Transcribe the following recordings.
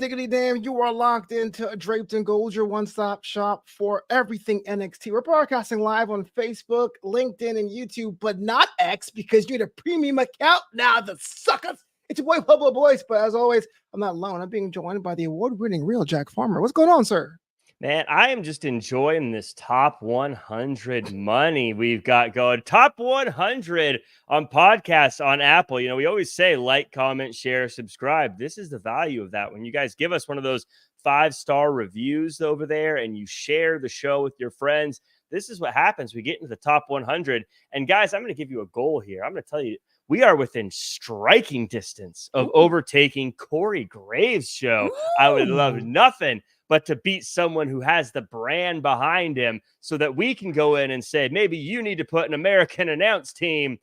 diggity damn, you are locked into Draped and Gold, your one-stop shop for everything NXT. We're broadcasting live on Facebook, LinkedIn, and YouTube, but not X because you need a premium account now, the suckers. It's your boy, Boyce, but as always, I'm not alone. I'm being joined by the award-winning real Jack Farmer. What's going on, sir? Man, I am just enjoying this top 100 money we've got going. Top 100 on podcasts on Apple. You know, we always say like, comment, share, subscribe. This is the value of that. When you guys give us one of those 5-star reviews over there and you share the show with your friends, this is what happens. We get into the top 100. And guys, I'm going to give you a goal here. I'm going to tell you, we are within striking distance of overtaking Corey Graves' show. I would love nothing but to beat someone who has the brand behind him so that we can go in and say, maybe you need to put an American announce team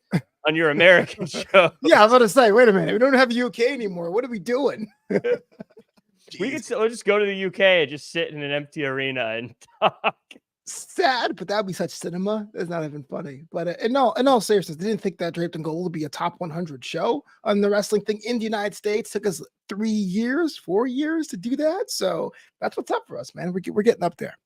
on your American show. Yeah, I was going to say, wait a minute. We don't have UK anymore. What are we doing? We'll just go to the UK and just sit in an empty arena and talk. Sad, but that'd be such cinema. It's not even funny. But in all seriousness, they didn't think that Draped and Gold would be a top 100 show on the wrestling thing in the United States. Took us 4 years to do that. So that's what's up for us, man. We're getting up there.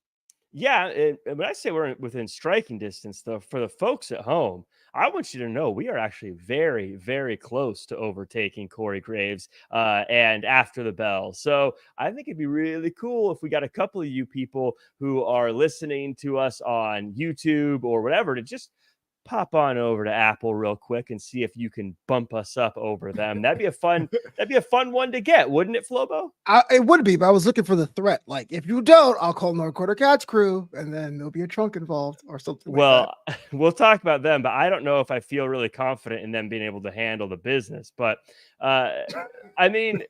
Yeah, when I say we're within striking distance, though, for the folks at home, I want you to know we are actually very, very close to overtaking Corey Graves and After the Bell. So I think it'd be really cool if we got a couple of you people who are listening to us on YouTube or whatever to just pop on over to Apple real quick and see if you can bump us up over them. That'd be a fun one to get, wouldn't it, Flobo? It would be, but I was looking for the threat. Like, if you don't, I'll call North Quarter Catch Crew, and then there'll be a trunk involved or something. Well, like that. We'll talk about them, but I don't know if I feel really confident in them being able to handle the business. But I mean,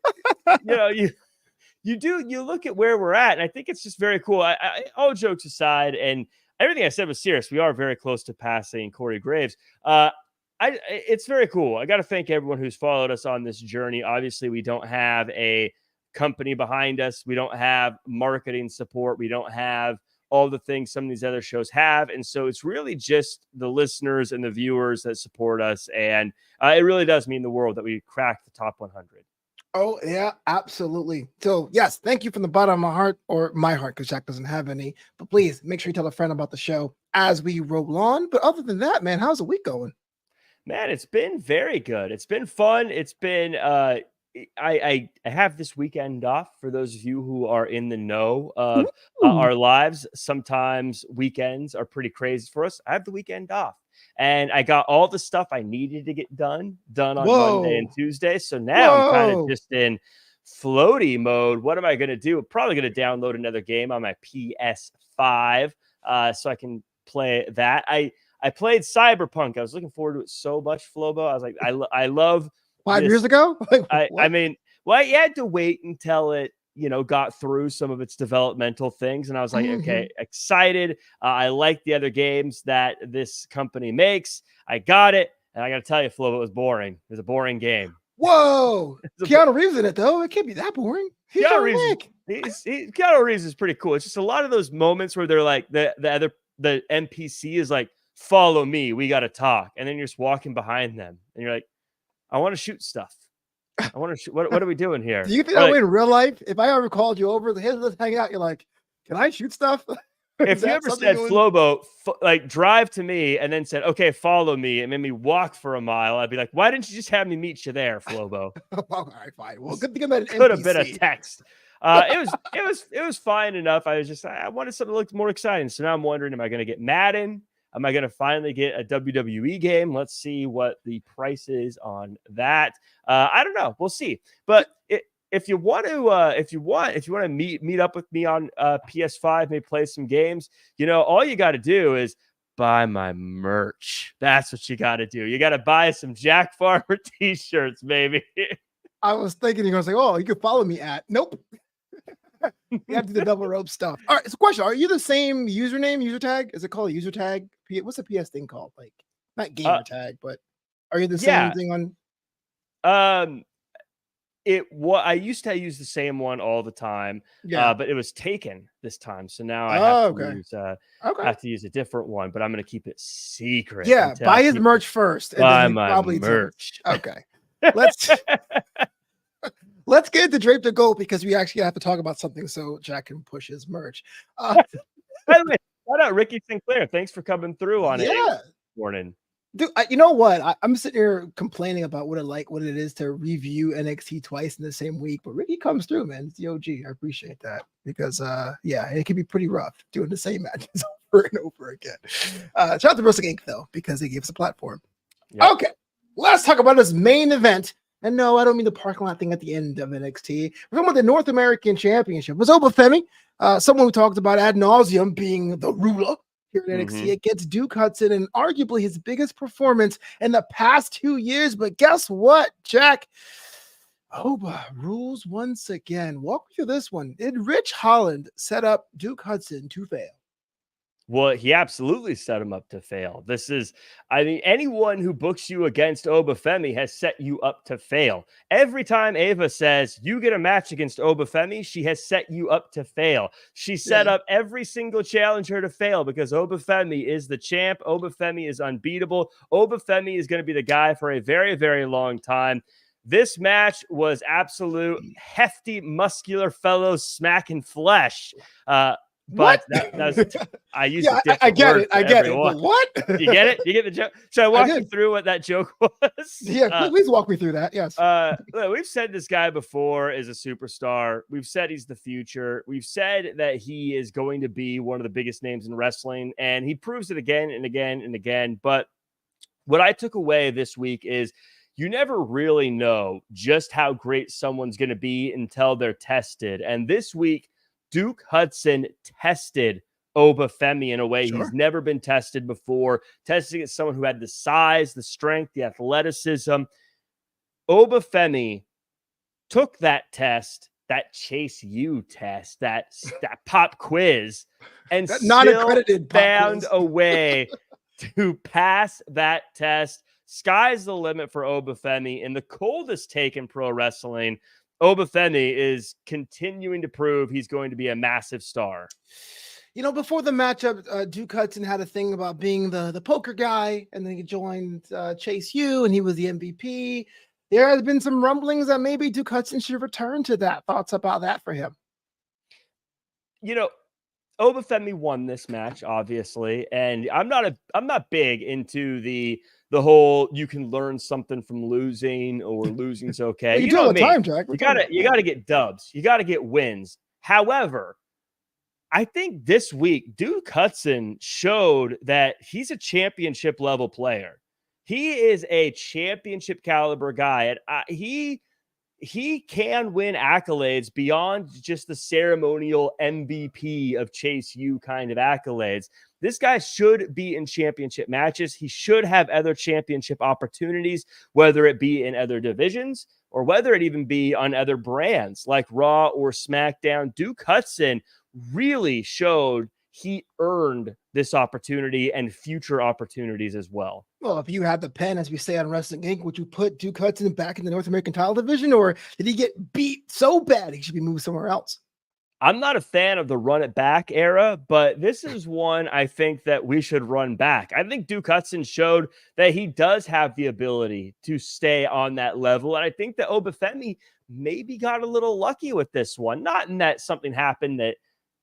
you know, you look at where we're at, and I think it's just very cool. All jokes aside, and everything I said was serious. We are very close to passing Corey Graves. It's very cool. I got to thank everyone who's followed us on this journey. Obviously, we don't have a company behind us. We don't have marketing support. We don't have all the things some of these other shows have. And so it's really just the listeners and the viewers that support us. And it really does mean the world that we cracked the top 100. Oh, yeah, absolutely. So, yes, thank you from the bottom of my heart, or my heart, because Jack doesn't have any. But please make sure you tell a friend about the show as we roll on. But other than that, man, how's the week going? Man, it's been very good. It's been fun. It's been I have this weekend off for those of you who are in the know of our lives. Sometimes weekends are pretty crazy for us. I have the weekend off. And I got all the stuff I needed to get done on Monday and Tuesday. So now I'm kind of just in floaty mode. What am I going to do? I'm probably going to download another game on my PS5 so I can play that. I played Cyberpunk. I was looking forward to it so much, Flobo. I was like, I love 5 years ago? I mean, well, you had to wait until it, you know, got through some of its developmental things. And I was like, okay, excited. I like the other games that this company makes. I got it. And I got to tell you, Flo, it was boring. It was a boring game. Whoa. Keanu Reeves in it, though. It can't be that boring. Keanu Reeves is pretty cool. It's just a lot of those moments where they're like, the NPC is like, follow me. We got to talk. And then you're just walking behind them. And you're like, I want to shoot stuff. I want to shoot. What are we doing here? Do you think that way in real life? If I ever called you over, hey, let's hang out, you're like, can I shoot stuff? If you ever said, Flobo, like drive to me and then said, okay, follow me and made me walk for a mile, I'd be like, why didn't you just have me meet you there, Flobo? All right, fine. Well, good thing about an could have been a text. It was fine enough. I wanted something that looked more exciting. So now I'm wondering, am I going to get Madden? Am I going to finally get a WWE game? Let's see what the price is on that. I don't know. We'll see. But if you want to meet up with me on PS5, maybe play some games, you know, all you got to do is buy my merch. That's what you got to do. You got to buy some Jack Farmer t-shirts, baby. I was thinking you're going to say, oh, you can follow me at. Nope. You have to do the double rope stuff. All right, it's a question. Are you the same username, user tag? Is it called a user tag? What's the PS thing called? Like, not gamer tag, but are you the same thing on? I used to use the same one all the time, but it was taken this time. So now I have to use a different one, but I'm going to keep it secret. Yeah, buy his let's let's get into Draped to Gold because we actually have to talk about something so Jack can push his merch. By the way, shout out Ricky Sinclair. Thanks for coming through on it this morning. Dude, you know what? I'm sitting here complaining about what it is to review NXT twice in the same week, but Ricky comes through, man. It's the OG. I appreciate that because, it can be pretty rough doing the same matches over and over again. Shout out to Wrestling Inc. though, because they gave us a platform. Yep. Okay, let's talk about this main event. And no, I don't mean the parking lot thing at the end of NXT. We're talking about the North American Championship. It was Obafemi, someone we talked about ad nauseum being the ruler here at NXT against Duke Hudson, and arguably his biggest performance in the past 2 years. But guess what, Jack? Oba rules once again. Walk me through this one. Did Rich Holland set up Duke Hudson to fail? Well, he absolutely set him up to fail. Anyone who books you against Obafemi has set you up to fail. Every time Ava says you get a match against Obafemi, she has set you up to fail. She set up every single challenger to fail because Obafemi is the champ. Obafemi is unbeatable. Obafemi is going to be the guy for a very, very long time. This match was absolute hefty, muscular fellows smacking flesh. But I used I get it. But what? You get it? You get the joke? Should I walk you through what that joke was? Yeah, please walk me through that. Yes. We've said this guy before is a superstar. We've said he's the future. We've said that he is going to be one of the biggest names in wrestling, and he proves it again and again and again. But what I took away this week is you never really know just how great someone's going to be until they're tested. And this week, Duke Hudson tested Obafemi in a way he's never been tested before, testing against someone who had the size, the strength, the athleticism. Obafemi took that test, that Chase U test, that pop quiz, and that non-accredited found a way to pass that test. Sky's the limit for Obafemi in the coldest take in pro wrestling. Obafemi is continuing to prove he's going to be a massive star. You know, before the matchup, Duke Hudson had a thing about being the poker guy, and then he joined Chase U, and he was the MVP. There has been some rumblings that maybe Duke Hudson should return to that. Thoughts about that for him? You know, Obafemi won this match, obviously, and I'm not big into the whole you can learn something from losing or losing's okay. You do all the time, Jack. You gotta get dubs. You gotta get wins. However, I think this week Duke Hudson showed that he's a championship level player. He is a championship caliber guy, and he can win accolades beyond just the ceremonial MVP of Chase U kind of accolades. This guy should be in championship matches. He should have other championship opportunities, whether it be in other divisions or whether it even be on other brands like Raw or SmackDown. Duke Hudson really showed he earned this opportunity and future opportunities as well. Well, if you had the pen, as we say on Wrestling Inc., would you put Duke Hudson back in the North American title division, or did he get beat so bad he should be moved somewhere else? I'm not a fan of the run it back era, but this is one I think that we should run back. I think Duke Hudson showed that he does have the ability to stay on that level. And I think that Obafemi maybe got a little lucky with this one. Not in that something happened that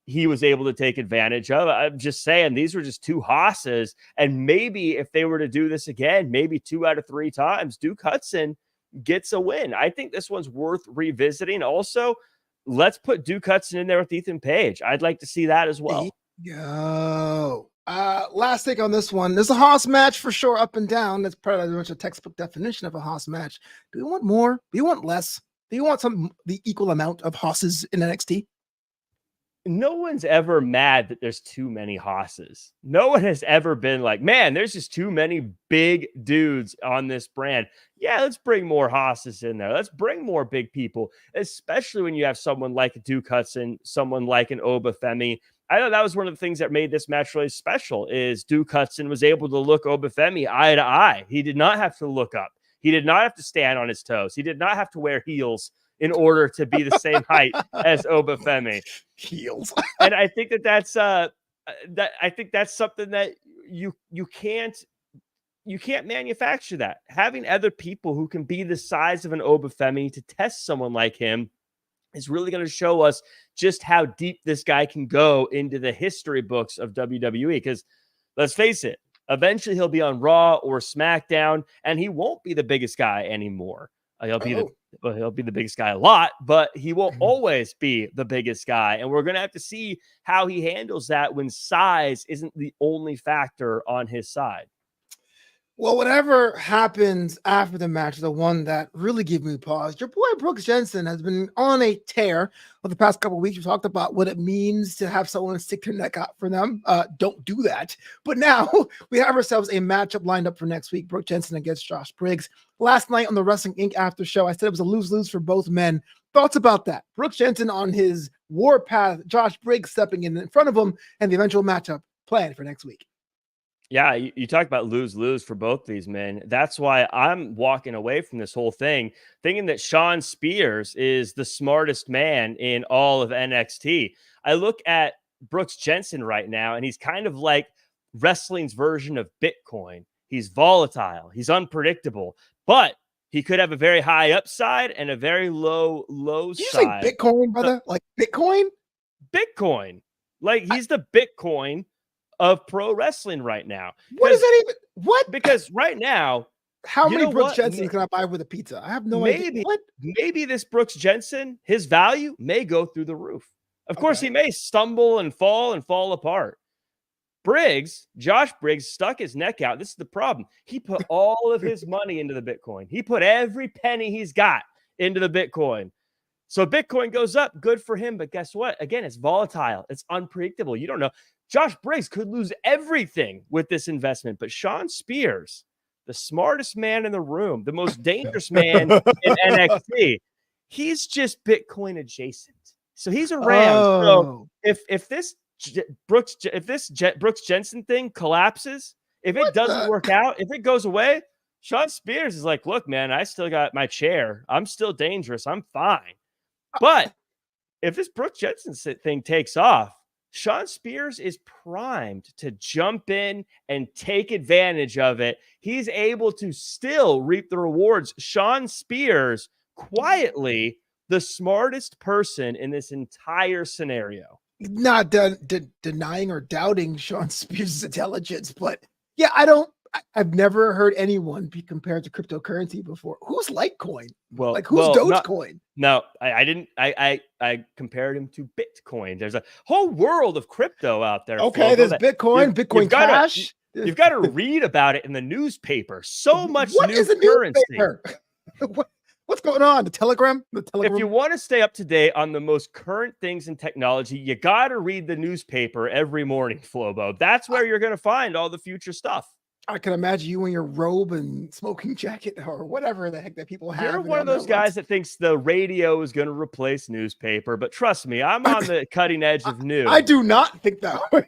he was able to take advantage of. I'm just saying these were just two hosses. And maybe if they were to do this again, maybe 2 out of 3 times, Duke Hudson gets a win. I think this one's worth revisiting. Also, let's put Duke Hudson in there with Ethan Page. I'd like to see that as well. Go. Last take on this one. There's a Haas match for sure, up and down. That's pretty much a textbook definition of a Haas match. Do we want more? Do you want less? Do you want the equal amount of Haas's in NXT? No one's ever mad that there's too many Haas's. No one has ever been like, man, there's just too many big dudes on this brand. Yeah, let's bring more Haas's in there. Let's bring more big people, especially when you have someone like Duke Hudson, someone like an Obafemi. I know that was one of the things that made this match really special is Duke Hudson was able to look Obafemi eye to eye. He did not have to look up. He did not have to stand on his toes. He did not have to wear heels in order to be the same height as Obafemi. Heels. And I think that's something that you you can't manufacture that. Having other people who can be the size of an Obafemi to test someone like him is really going to show us just how deep this guy can go into the history books of WWE. Because let's face it, eventually he'll be on Raw or SmackDown, and he won't be the biggest guy anymore. He'll be the biggest guy a lot, but he will always be the biggest guy. And we're going to have to see how he handles that when size isn't the only factor on his side. Well, whatever happens after the match, the one that really gave me pause, your boy Brooks Jensen has been on a tear for the past couple of weeks. We talked about what it means to have someone stick their neck out for them. Don't do that. But now we have ourselves a matchup lined up for next week. Brooks Jensen against Josh Briggs. Last night on the Wrestling Inc. after show, I said it was a lose-lose for both men. Thoughts about that? Brooks Jensen on his war path, Josh Briggs stepping in front of him, and the eventual matchup planned for next week. Yeah, you talk about lose-lose for both these men. That's why I'm walking away from this whole thing, thinking that Shawn Spears is the smartest man in all of NXT. I look at Brooks Jensen right now, and he's kind of like wrestling's version of Bitcoin. He's volatile. He's unpredictable, but he could have a very high upside and a very low Did you side. say Bitcoin, brother? Like Bitcoin? Bitcoin. Like he's the Bitcoin of pro wrestling right now. What is that even? What? Because right now, how many Brooks Jensens can I buy with a pizza? I have no idea. What? Maybe this Brooks Jensen, his value may go through the roof. Of course, he may stumble and fall apart. Josh Briggs stuck his neck out. This is the problem. He put all of his money into the Bitcoin. He put every penny he's got into the Bitcoin. So Bitcoin goes up, good for him. But guess what? Again, it's volatile. It's unpredictable. You don't know. Josh Briggs could lose everything with this investment. But Shawn Spears, the smartest man in the room, the most dangerous man in NXT, he's just Bitcoin adjacent. So he's around. So if this Brooks Jensen thing collapses, if it doesn't work out, if it goes away, Shawn Spears is like, look, man, I still got my chair. I'm still dangerous. I'm fine. But if this Brooks Jensen thing takes off, Shawn Spears is primed to jump in and take advantage of it. He's able to still reap the rewards. Shawn Spears, quietly, the smartest person in this entire scenario. Not denying or doubting Shawn Spears' intelligence, but yeah, I've never heard anyone be compared to cryptocurrency before. Who's Litecoin? Well, like who's Dogecoin? No, I didn't. I compared him to Bitcoin. There's a whole world of crypto out there. Okay, there's Bitcoin, Bitcoin Cash. You've got to read about it in the newspaper. So much what new is a currency. Newspaper? What's going on? The Telegram? If you want to stay up to date on the most current things in technology, you got to read the newspaper every morning, Flobo. That's where you're going to find all the future stuff. I can imagine you in your robe and smoking jacket or whatever the heck that people have. You're one of those guys that thinks the radio is going to replace newspaper, but trust me, I'm on the cutting edge of news. I do not think that way.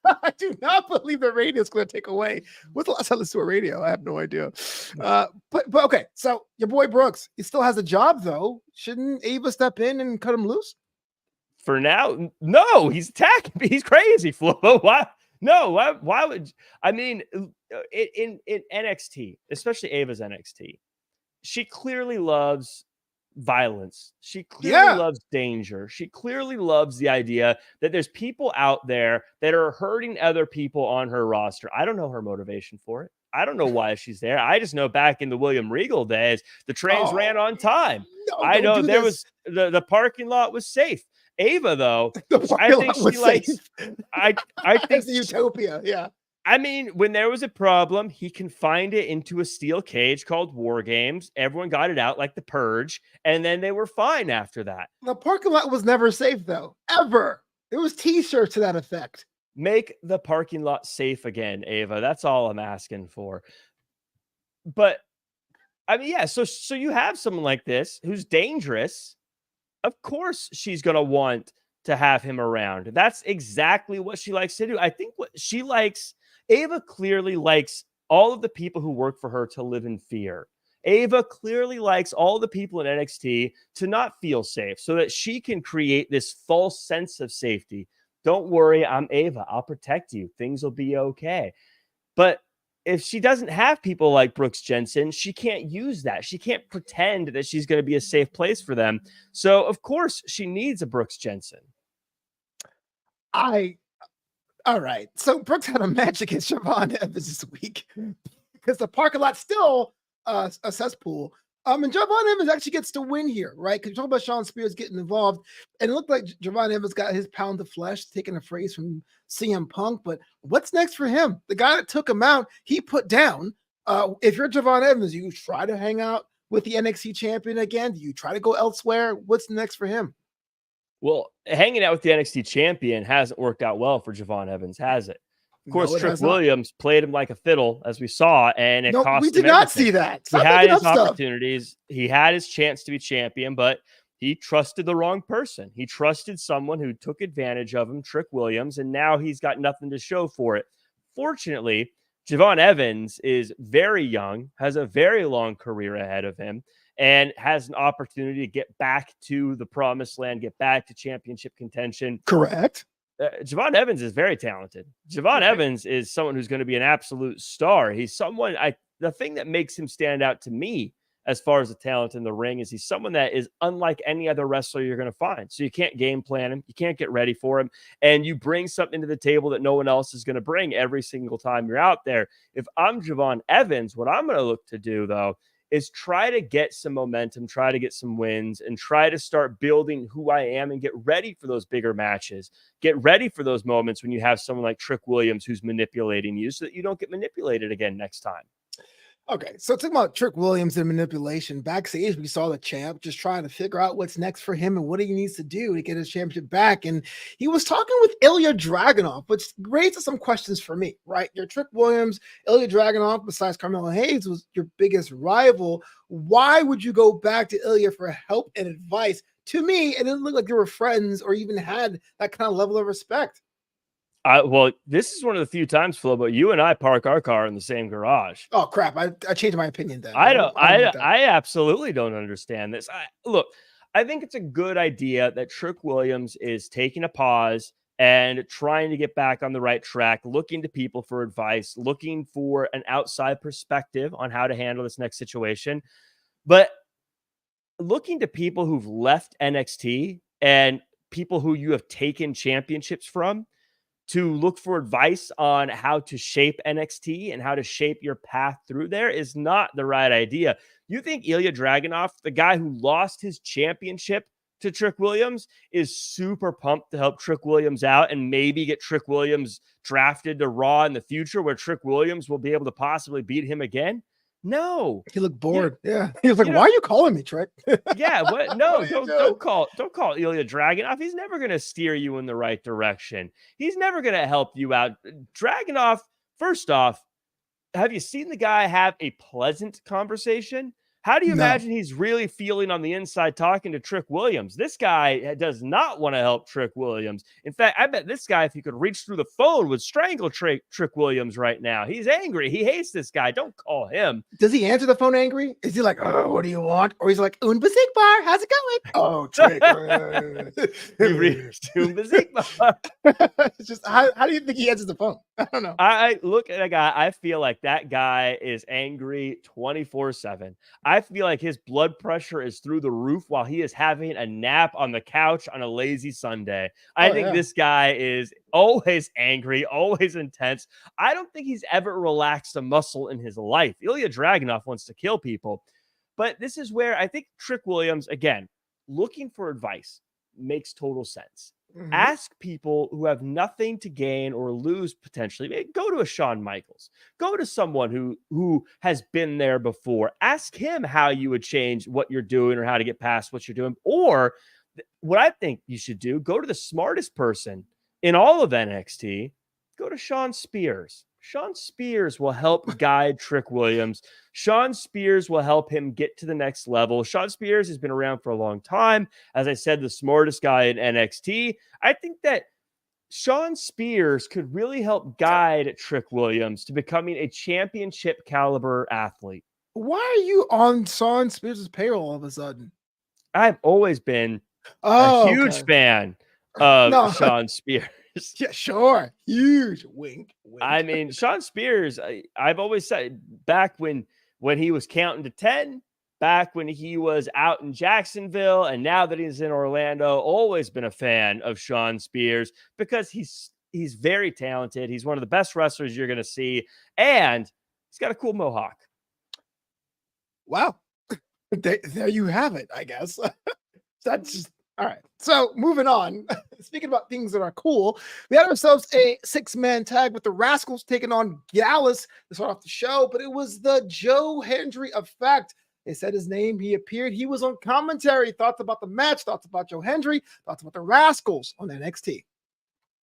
I do not believe the radio is going to take away. What's the last time I listened to a radio? I have no idea. But okay, so your boy Brooks, he still has a job though. Shouldn't Ava step in and cut him loose? For now, no. He's attacking me. He's crazy, Flo. Why? No. Why would? I mean, in NXT, especially Ava's NXT, she clearly loves violence. She clearly loves danger. She clearly loves the idea that there's people out there that are hurting other people on her roster. I don't know her motivation for it. I don't know why she's there. I just know back in the William Regal days, the trains ran on time. No, I know there was the parking lot was safe. Ava, though, I think she likes. I think it's a utopia. Yeah. I mean, when there was a problem, he confined it into a steel cage called War Games. Everyone got it out like the Purge, and then they were fine after that. The parking lot was never safe, though. Ever. There was T-shirts to that effect. Make the parking lot safe again, Ava. That's all I'm asking for. But, I mean, yeah, so you have someone like this who's dangerous. Of course she's going to want to have him around. That's exactly what she likes to do. I think what she likes... Ava clearly likes all of the people who work for her to live in fear. Ava clearly likes all the people in NXT to not feel safe so that she can create this false sense of safety. Don't worry, I'm Ava. I'll protect you. Things will be okay. But if she doesn't have people like Brooks Jensen, she can't use that. She can't pretend that she's going to be a safe place for them. So, of course, she needs a Brooks Jensen. All right. So Brooks had a match against Siobhan Evans this week because the parking lot's still a cesspool. And Javon Evans actually gets to win here, right? Because you talk about Shawn Spears getting involved, and it looked like Javon Evans got his pound of flesh, taking a phrase from CM Punk. But what's next for him? The guy that took him out, he put down. If you're Javon Evans, you try to hang out with the NXT champion again. Do you try to go elsewhere? What's next for him? Well, hanging out with the NXT champion hasn't worked out well for Javon Evans, has it? Of course, Trick Williams played him like a fiddle, as we saw, and it cost him. We did not see that. He had his opportunities. He had his chance to be champion, but he trusted the wrong person. He trusted someone who took advantage of him, Trick Williams, and now he's got nothing to show for it. Fortunately, Javon Evans is very young, has a very long career ahead of him, and has an opportunity to get back to the promised land, get back to championship contention. Correct. Javon Evans is very talented. Javon Evans is someone who's going to be an absolute star. He's someone, the thing that makes him stand out to me as far as the talent in the ring is he's someone that is unlike any other wrestler you're going to find. So you can't game plan him. You can't get ready for him. And you bring something to the table that no one else is going to bring every single time you're out there. If I'm Javon Evans, what I'm going to look to do, though, is try to get some momentum, try to get some wins, and try to start building who I am and get ready for those bigger matches. Get ready for those moments when you have someone like Trick Williams who's manipulating you so that you don't get manipulated again next time. Okay, so talking about Trick Williams and manipulation, backstage we saw the champ just trying to figure out what's next for him and what he needs to do to get his championship back. And he was talking with Ilya Dragunov, which raises some questions for me, right? You're Trick Williams, Ilya Dragunov, besides Carmelo Hayes, was your biggest rival. Why would you go back to Ilya for help and advice? To me, it didn't look like you were friends or even had that kind of level of respect. Well, this is one of the few times, Flobo, you and I park our car in the same garage. Oh crap! I changed my opinion then. I absolutely don't understand this. Look, I think it's a good idea that Trick Williams is taking a pause and trying to get back on the right track, looking to people for advice, looking for an outside perspective on how to handle this next situation. But looking to people who've left NXT and people who you have taken championships from, to look for advice on how to shape NXT and how to shape your path through there is not the right idea. You think Ilya Dragunov, the guy who lost his championship to Trick Williams, is super pumped to help Trick Williams out and maybe get Trick Williams drafted to Raw in the future where Trick Williams will be able to possibly beat him again? No. He looked bored. Yeah. He was like, why are you calling me, Trick? Yeah. What? No, don't call Ilya Dragunov. He's never going to steer you in the right direction. He's never going to help you out. Dragunov, first off, have you seen the guy have a pleasant conversation? How do you imagine he's really feeling on the inside talking to Trick Williams? This guy does not want to help Trick Williams. In fact, I bet this guy, if he could reach through the phone, would strangle Trick Williams right now. He's angry. He hates this guy. Don't call him. Does he answer the phone angry? Is he like, oh, what do you want? Or he's like, Un Bazigbar, how's it going? Oh, Trick. You reached Un Bazigbar. It's just, how do you think he answers the phone? I don't know. I look at a guy. I feel like that guy is angry 24/7. I feel like his blood pressure is through the roof while he is having a nap on the couch on a lazy Sunday. I think this guy is always angry, always intense. I don't think he's ever relaxed a muscle in his life. Ilya Dragunov wants to kill people. But this is where I think Trick Williams, again, looking for advice makes total sense. Mm-hmm. Ask people who have nothing to gain or lose potentially. Maybe go to a Shawn Michaels. Go to someone who has been there before. Ask him how you would change what you're doing or how to get past what you're doing. Or what I think you should do, go to the smartest person in all of NXT. Go to Shawn Spears. Shawn Spears will help guide Trick Williams. Shawn Spears will help him get to the next level. Shawn Spears has been around for a long time. As I said, the smartest guy in NXT. I think that Shawn Spears could really help guide Trick Williams to becoming a championship caliber athlete. Why are you on Shawn Spears' payroll all of a sudden? I've always been a huge fan of Shawn Spears. Yeah, sure. Huge wink. I mean, Shawn Spears, I've always said back when he was counting to 10, back when he was out in Jacksonville, and now that he's in Orlando, always been a fan of Shawn Spears because he's very talented. He's one of the best wrestlers you're going to see, and he's got a cool mohawk. Wow. There you have it, I guess. That's just all right. So moving on. Speaking about things that are cool, we had ourselves a 6-man tag with the Rascals taking on Gallus to start off the show, but it was the Joe Hendry effect. They said his name. He appeared. He was on commentary. Thoughts about the match. Thoughts about Joe Hendry. Thoughts about the Rascals on NXT.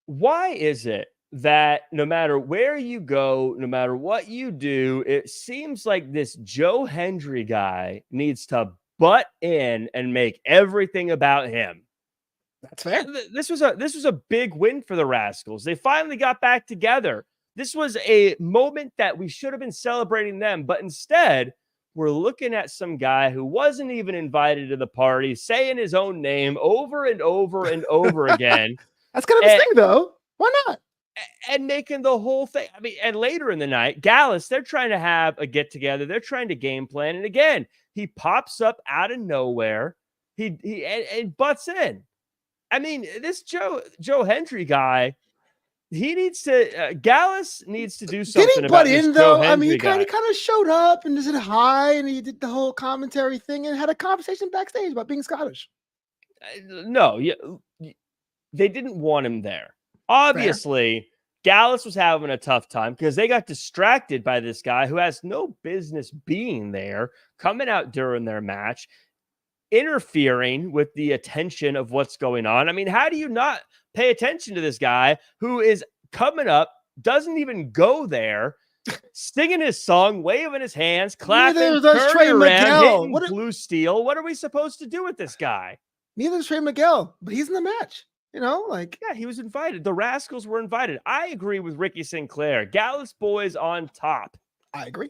Why is it that no matter where you go, no matter what you do, it seems like this Joe Hendry guy needs to butt in and make everything about him? That's fair. This was a big win for the Rascals. They finally got back together. This was a moment that we should have been celebrating them, but instead we're looking at some guy who wasn't even invited to the party, saying his own name over and over and over again. That's kind of his thing, though. Why not? And making the whole thing. I mean, and later in the night, Gallus, they're trying to have a get together. They're trying to game plan. And again, he pops up out of nowhere. He butts in. I mean, this Joe Hendry guy, he needs to, Gallus needs to do something. Did he about butt in, this though? Joe I mean, he Hendry kind of showed up and said hi, and he did the whole commentary thing and had a conversation backstage about being Scottish. No, they didn't want him there. Obviously, fair. Gallus was having a tough time because they got distracted by this guy who has no business being there, coming out during their match, interfering with the attention of what's going on. I mean, how do you not pay attention to this guy who is coming up, doesn't even go there, singing his song, waving his hands, clapping, turning around, hitting blue steel? What are we supposed to do with this guy? Neither is Trey Miguel, but he's in the match. You know, like, yeah, he was invited. The Rascals were invited. I agree with Ricky Sinclair. Gallus boys on top. I agree.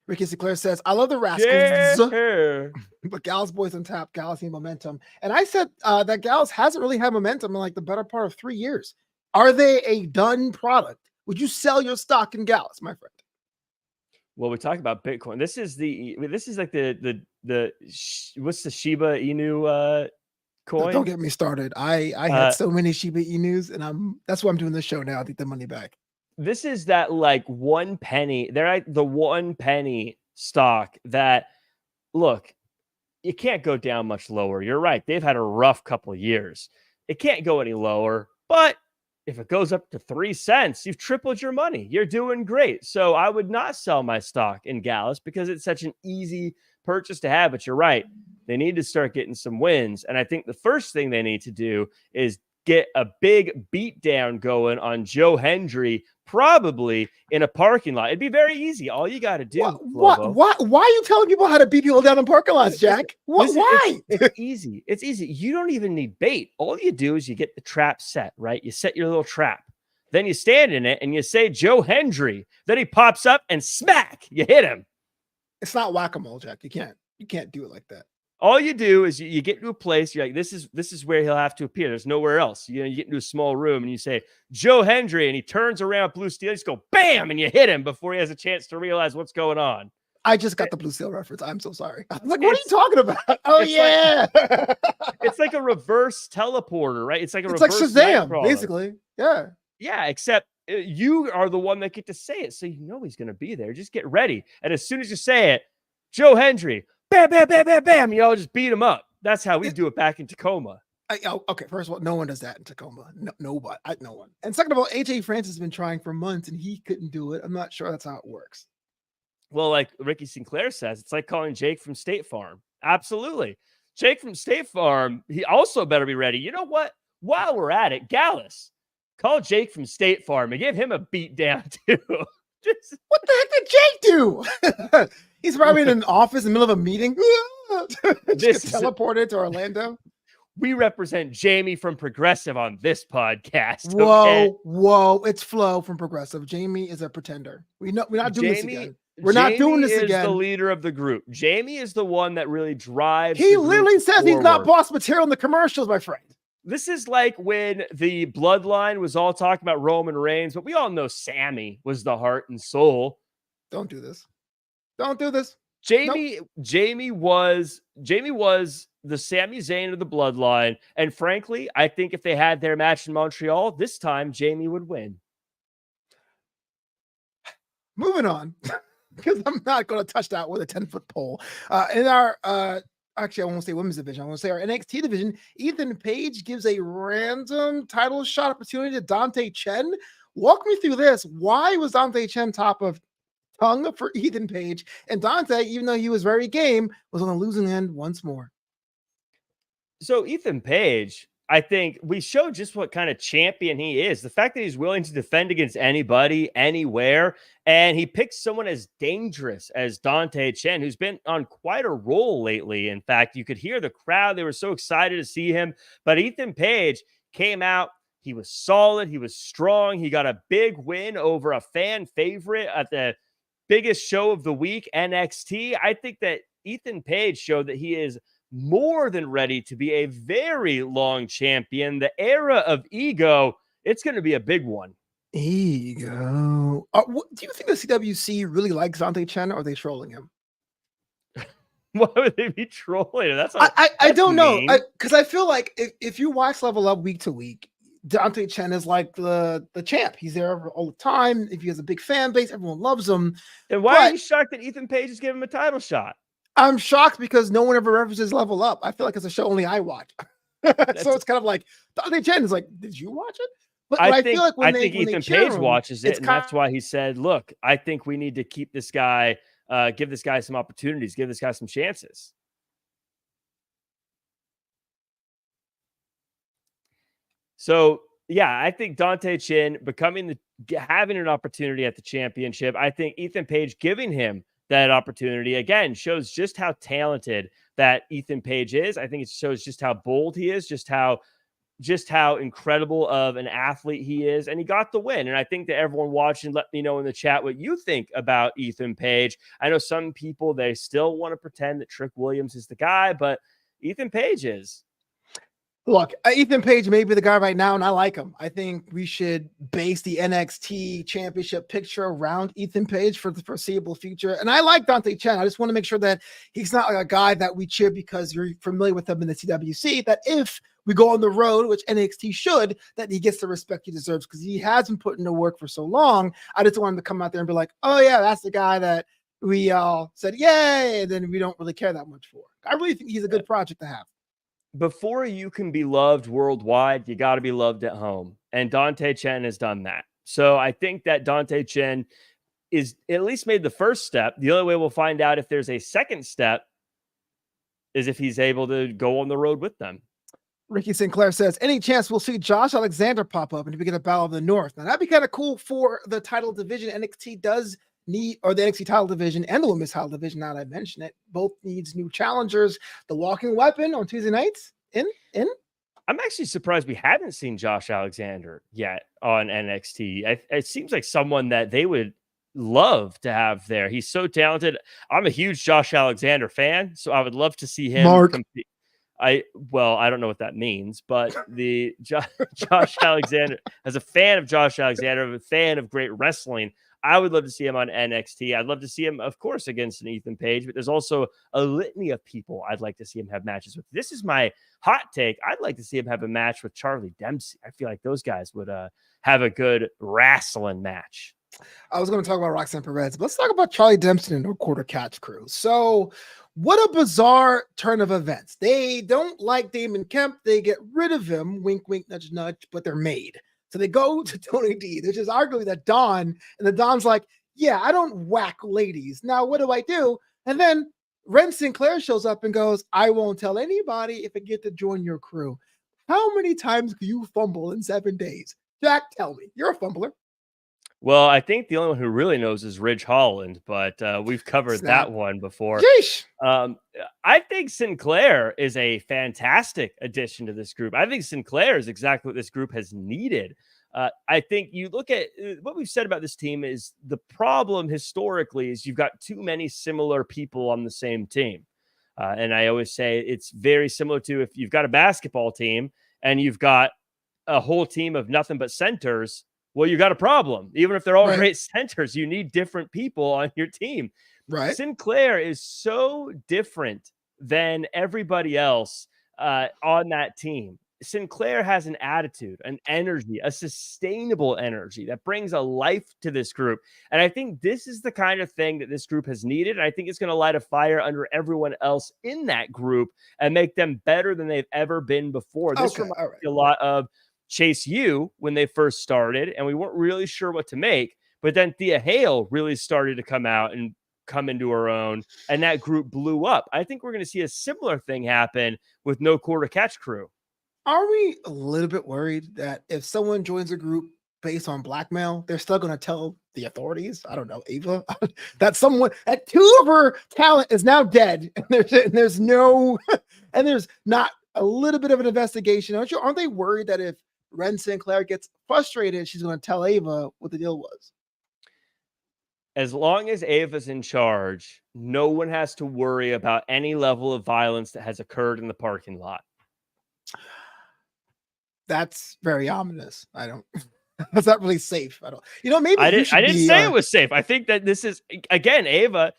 Ricky Sinclair says, I love the Rascals, yeah. But Gallus boys on top. Gallus need momentum. And I said that Gallus hasn't really had momentum in like the better part of 3 years. Are they a done product? Would you sell your stock in Gallus, my friend? Well, we talk about Bitcoin. This is like the what's the Shiba Inu coin? Don't get me started. I had so many Shiba Inus, and that's why I'm doing this show now. I think the money back. This is that like 1 penny. They're at the 1 penny stock that, look, you can't go down much lower. You're right. They've had a rough couple of years. It can't go any lower, but if it goes up to 3 cents, you've tripled your money. You're doing great. So I would not sell my stock in Gallus because it's such an easy purchase to have. But you're right. They need to start getting some wins. And I think the first thing they need to do is get a big beatdown going on Joe Hendry, probably in a parking lot. It'd be very easy. All you got to do. Why are you telling people how to beat people down in parking lots, Jack? Why? It's easy. It's easy. You don't even need bait. All you do is you get the trap set, right? You set your little trap. Then you stand in it and you say Joe Hendry. Then he pops up and smack, you hit him. It's not whack-a-mole, Jack. You can't do it like that. All you do is you get to a place, you're like, this is where he'll have to appear. There's nowhere else. You get into a small room and you say, Joe Hendry, and he turns around blue steel. You just go, bam, and you hit him before he has a chance to realize what's going on. I just got the blue steel reference. I'm so sorry. I was like, what are you talking about? Oh, yeah. It's like a reverse teleporter, right? It's like Shazam, basically. Yeah. Yeah, except you are the one that get to say it. So you know he's going to be there. Just get ready. And as soon as you say it, Joe Hendry, bam, bam, bam, bam, bam. You all just beat him up. That's how we do it back in Tacoma. Okay, first of all, no one does that in Tacoma. No one. And second of all, AJ Francis has been trying for months and he couldn't do it. I'm not sure that's how it works. Well, like Ricky Sinclair says, it's like calling Jake from State Farm. Absolutely. Jake from State Farm, he also better be ready. You know what? While we're at it, Gallus, call Jake from State Farm and give him a beat down too. What the heck did Jake do? He's probably in an office in the middle of a meeting. Just teleported to Orlando. We represent Jamie from Progressive on this podcast. Okay? Whoa. It's Flo from Progressive. Jamie is a pretender. We're not doing this again. We're not doing this again. Jamie is the leader of the group. Jamie is the one that really drives. He literally says he's not boss material in the commercials, my friend. This is like when the bloodline was all talking about Roman Reigns, but we all know Sammy was the heart and soul. Don't do this. Don't do this. Jamie was the Sami Zayn of the bloodline. And frankly, I think if they had their match in Montreal, this time Jamie would win. Moving on, because I'm not going to touch that with a 10-foot pole. In our actually, I won't say women's division. I want to say our NXT division. Ethan Page gives a random title shot opportunity to Dante Chen. Walk me through this. Why was Dante Chen top of tongue for Ethan Page? And Dante, even though he was very game, was on the losing end once more. So Ethan Page, I think we showed just what kind of champion he is. The fact that he's willing to defend against anybody, anywhere, and he picked someone as dangerous as Dante Chen, who's been on quite a roll lately. In fact, you could hear the crowd. They were so excited to see him. But Ethan Page came out. He was solid. He was strong. He got a big win over a fan favorite at the biggest show of the week, NXT. I think that Ethan Page showed that he is more than ready to be a very long champion. The era of ego, it's going to be a big one. Ego. Do you think the CWC really likes Dante Chen, or are they trolling him? Why would they be trolling? I don't know, because I feel like if you watch Level Up week to week, Dante Chen is like the champ. He's there all the time. If he has a big fan base, everyone loves him. Then why are you shocked that Ethan Page is giving him a title shot? I'm shocked because no one ever references Level Up. I feel like it's a show only I watch. So it's kind of like Dante Chen is like, did you watch it? But I feel like when Ethan Page watches it, and that's why he said, look, I think we need to keep this guy, give this guy some opportunities, give this guy some chances. So, yeah, I think Dante Chen having an opportunity at the championship, I think Ethan Page giving him that opportunity, again, shows just how talented that Ethan Page is. I think it shows just how bold he is, just how incredible of an athlete he is, and he got the win. And I think that everyone watching, let me know in the chat what you think about Ethan Page. I know some people, they still want to pretend that Trick Williams is the guy, but Ethan Page is. Look, Ethan Page may be the guy right now, and I like him. I think we should base the NXT championship picture around Ethan Page for the foreseeable future. And I like Dante Chen. I just want to make sure that he's not like a guy that we cheer because you're familiar with him in the CWC, that if we go on the road, which NXT should, that he gets the respect he deserves because he hasn't put in the work for so long. I just want him to come out there and be like, oh, yeah, that's the guy that we all said, yay, and then we don't really care that much for. I really think he's a good project to have. Before you can be loved worldwide, you got to be loved at home. And Dante Chen has done that. So I think that Dante Chen is at least made the first step. The only way we'll find out if there's a second step is if he's able to go on the road with them. Ricky Sinclair says, any chance we'll see Josh Alexander pop up and we get a Battle of the North? Now, that'd be kind of cool for the title division. NXT does need, or the NXT title division and the women's title division, now that I mention it, both needs new challengers. The Walking Weapon on Tuesday nights in. I'm actually surprised we haven't seen Josh Alexander yet on NXT. It seems like someone that they would love to have there. He's so talented. I'm a huge Josh Alexander fan, so I would love to see him compete. I don't know what that means, but the Josh Alexander, as a fan of Josh Alexander, a fan of great wrestling, I would love to see him on NXT. I'd love to see him, of course, against an Ethan Page, but there's also a litany of people I'd like to see him have matches with. This is my hot take. I'd like to see him have a match with Charlie Dempsey. I feel like those guys would have a good wrestling match. I was going to talk about Roxanne Perez, but let's talk about Charlie Dempsey and No Quarter Catch Crew. So what a bizarre turn of events. They don't like Damon Kemp. They get rid of him. Wink, wink, nudge, nudge, but they're made. So they go to Tony D, which is arguably the Don, and the Don's like, yeah, I don't whack ladies. Now, what do I do? And then Ren Sinclair shows up and goes, I won't tell anybody if I get to join your crew. How many times do you fumble in 7 days? Jack, tell me. You're a fumbler. Well, I think the only one who really knows is Ridge Holland, but we've covered that one before. Yeesh. I think Sinclair is a fantastic addition to this group. I think Sinclair is exactly what this group has needed. I think you look at what we've said about this team is the problem historically is you've got too many similar people on the same team. And I always say it's very similar to if you've got a basketball team and you've got a whole team of nothing but centers, well, you got a problem. Even if they're all great centers, you need different people on your team. Right. Sinclair is so different than everybody else on that team. Sinclair has an attitude, an energy, a sustainable energy that brings a life to this group. And I think this is the kind of thing that this group has needed. And I think it's going to light a fire under everyone else in that group and make them better than they've ever been before. This reminds me a lot of Chase U when they first started, and we weren't really sure what to make. But then Thea Hale really started to come out and come into her own, and that group blew up. I think we're going to see a similar thing happen with No Quarter Catch Crew. Are we a little bit worried that if someone joins a group based on blackmail, they're still going to tell the authorities? I don't know, Ava, that someone at 2 of her talent is now dead, and there's no, and there's not a little bit of an investigation. Aren't they worried that if Ren Sinclair gets frustrated, she's going to tell Ava what the deal was? As long as Ava's in charge, no one has to worry about any level of violence that has occurred in the parking lot. That's very ominous. That's not really safe. Maybe I didn't say it was safe. I think that this is, again, Ava,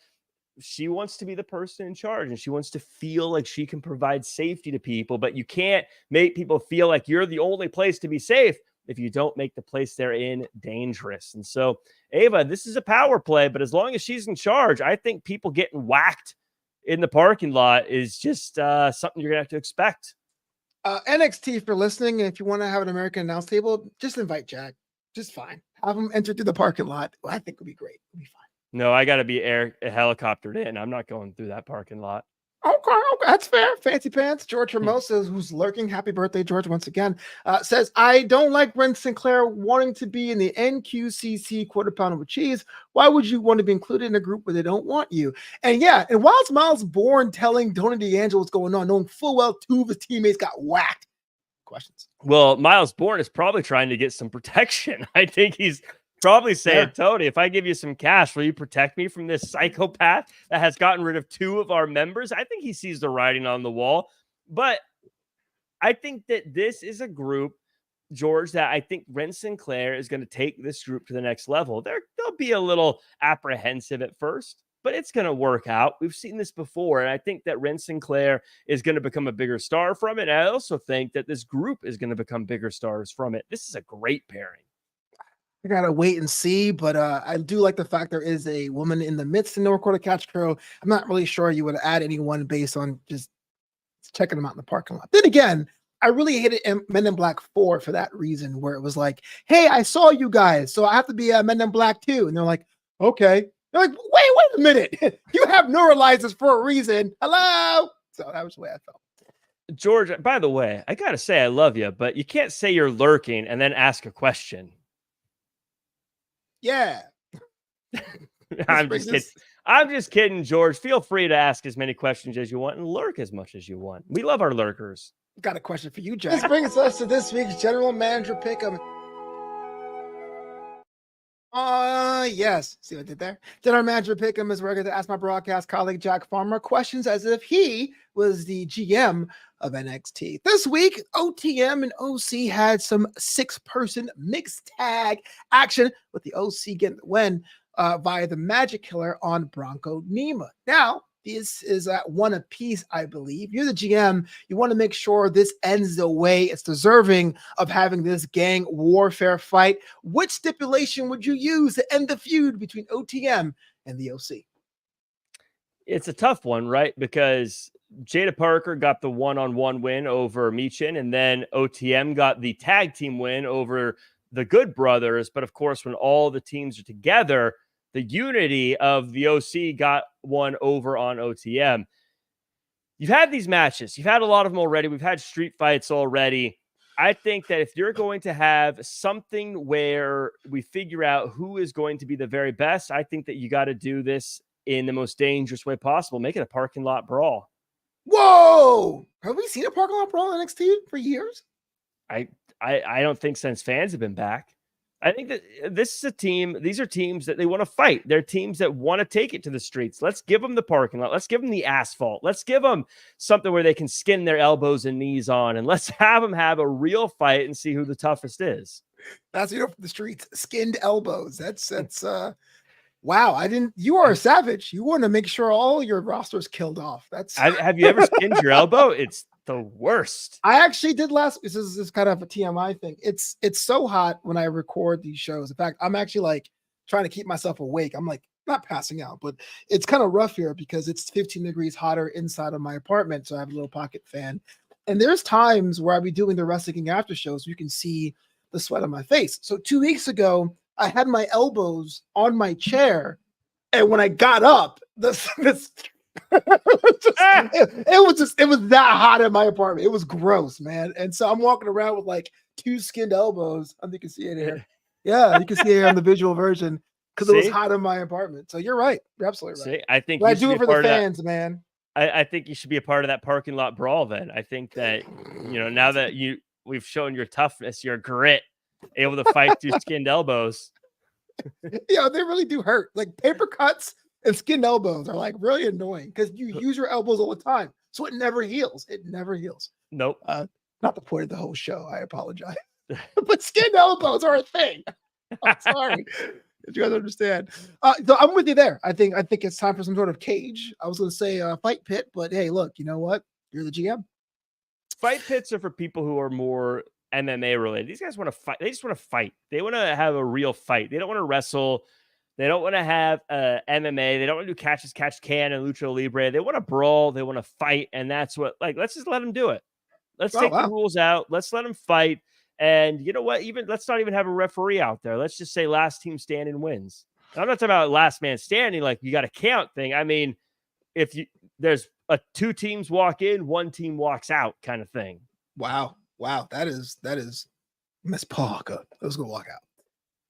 she wants to be the person in charge, and she wants to feel like she can provide safety to people, but you can't make people feel like you're the only place to be safe if you don't make the place they're in dangerous. And so, Ava, this is a power play, but as long as she's in charge, I think people getting whacked in the parking lot is just something you're going to have to expect. NXT, for listening, and if you want to have an American announce table, just invite Jack. Just fine. Have him enter through the parking lot. I think it'll be great. It'll be fine. No, I got to be helicoptered in. I'm not going through that parking lot. Okay, that's fair. Fancy Pants. George Hermosa, who's lurking. Happy birthday, George, once again. Says, I don't like Ren Sinclair wanting to be in the NQCC quarter pounder with cheese. Why would you want to be included in a group where they don't want you? And yeah, and whilst Miles Bourne telling Tony D'Angelo what's going on, knowing full well 2 of his teammates got whacked. Questions? Well, Miles Bourne is probably trying to get some protection. I think he's probably saying, Tony, if I give you some cash, will you protect me from this psychopath that has gotten rid of 2 of our members? I think he sees the writing on the wall. But I think that this is a group, George, that I think Ren Sinclair is going to take this group to the next level. They'll be a little apprehensive at first, but it's going to work out. We've seen this before, and I think that Ren Sinclair is going to become a bigger star from it. And I also think that this group is going to become bigger stars from it. This is a great pairing. I gotta wait and see, but I do like the fact there is a woman in the midst of No Quarter Catch Crew. I'm not really sure you would add anyone based on just checking them out in the parking lot. Then again, I really hated Men in Black 4 for that reason, where it was like, hey, I saw you guys, so I have to be a Men in Black too. And they're like, okay. They're like, wait a minute. You have neuralizers for a reason. Hello. So that was the way I felt. George, by the way, I gotta say I love you, but you can't say you're lurking and then ask a question. Yeah. I'm just kidding. I'm just kidding, George. Feel free to ask as many questions as you want and lurk as much as you want. We love our lurkers. Got a question for you, Jack. This brings us to this week's General Manager Pick'em. Yes. See what I did there? General Manager Pick'em is where I get to ask my broadcast colleague Jack Farmer questions as if he was the GM of NXT. This week, OTM and OC had some 6-person mixed tag action, with the OC getting the win via the Magic Killer on Bronco Nima. Now, this is at 1 apiece, I believe. You're the GM. You want to make sure this ends the way it's deserving of having this gang warfare fight. Which stipulation would you use to end the feud between OTM and the OC? It's a tough one, right? Because Jada Parker got the 1-on-1 win over Michin, and then OTM got the tag team win over the Good Brothers. But of course, when all the teams are together, the unity of the OC got one over on OTM. You've had these matches. You've had a lot of them already. We've had street fights already. I think that if you're going to have something where we figure out who is going to be the very best, I think that you got to do this in the most dangerous way possible. Make it a parking lot brawl. Whoa! Have we seen a parking lot brawl in NXT for years? I don't think since fans have been back. I think that this is a team. These are teams that they want to fight. They're teams that want to take it to the streets. Let's give them the parking lot. Let's give them the asphalt. Let's give them something where they can skin their elbows and knees on, and let's have them have a real fight and see who the toughest is. That's the streets, skinned elbows. That's wow. You are a savage. You want to make sure all your rosters killed off. Have you ever skinned your elbow? It's the worst. I actually did this is kind of a TMI thing. It's so hot when I record these shows. In fact, I'm actually like trying to keep myself awake. I'm like not passing out, but it's kind of rough here because it's 15 degrees hotter inside of my apartment. So I have a little pocket fan. And there's times where I'll be doing the Wrestling after shows. You can see the sweat on my face. So 2 weeks ago, I had my elbows on my chair. And when I got up, it was that hot in my apartment. It was gross, man. And so I'm walking around with like 2 skinned elbows. I think you can see it here. Yeah, you can see it here on the visual version because it was hot in my apartment. So you're right. You're absolutely right. See, I think I do it for the fans, man. I think you should be a part of that parking lot brawl. Then I think that now that we've shown your toughness, your grit, able to fight through skinned elbows. Yeah, they really do hurt. Like paper cuts and skinned elbows are like really annoying because you use your elbows all the time. So it never heals. It never heals. Nope. Not the point of the whole show. I apologize. But skinned elbows are a thing. I'm sorry. Did you guys understand? So I'm with you there. I think it's time for some sort of cage. I was going to say fight pit, but hey, look, you know what? You're the GM. Fight pits are for people who are more MMA related. These guys want to fight. They just want to fight. They want to have a real fight. They don't want to wrestle. They don't want to have MMA. They don't want to do catch can and lucha libre. They want to brawl. They want to fight. And that's what, let's just let them do it. Let's take the rules out. Let's let them fight. And you know what? Let's not even have a referee out there. Let's just say last team standing wins. And I'm not talking about last man standing, like you got to count thing. I mean, there's 2 teams walk in, 1 team walks out kind of thing. Wow. That is Miss Parker. Let's go walk out.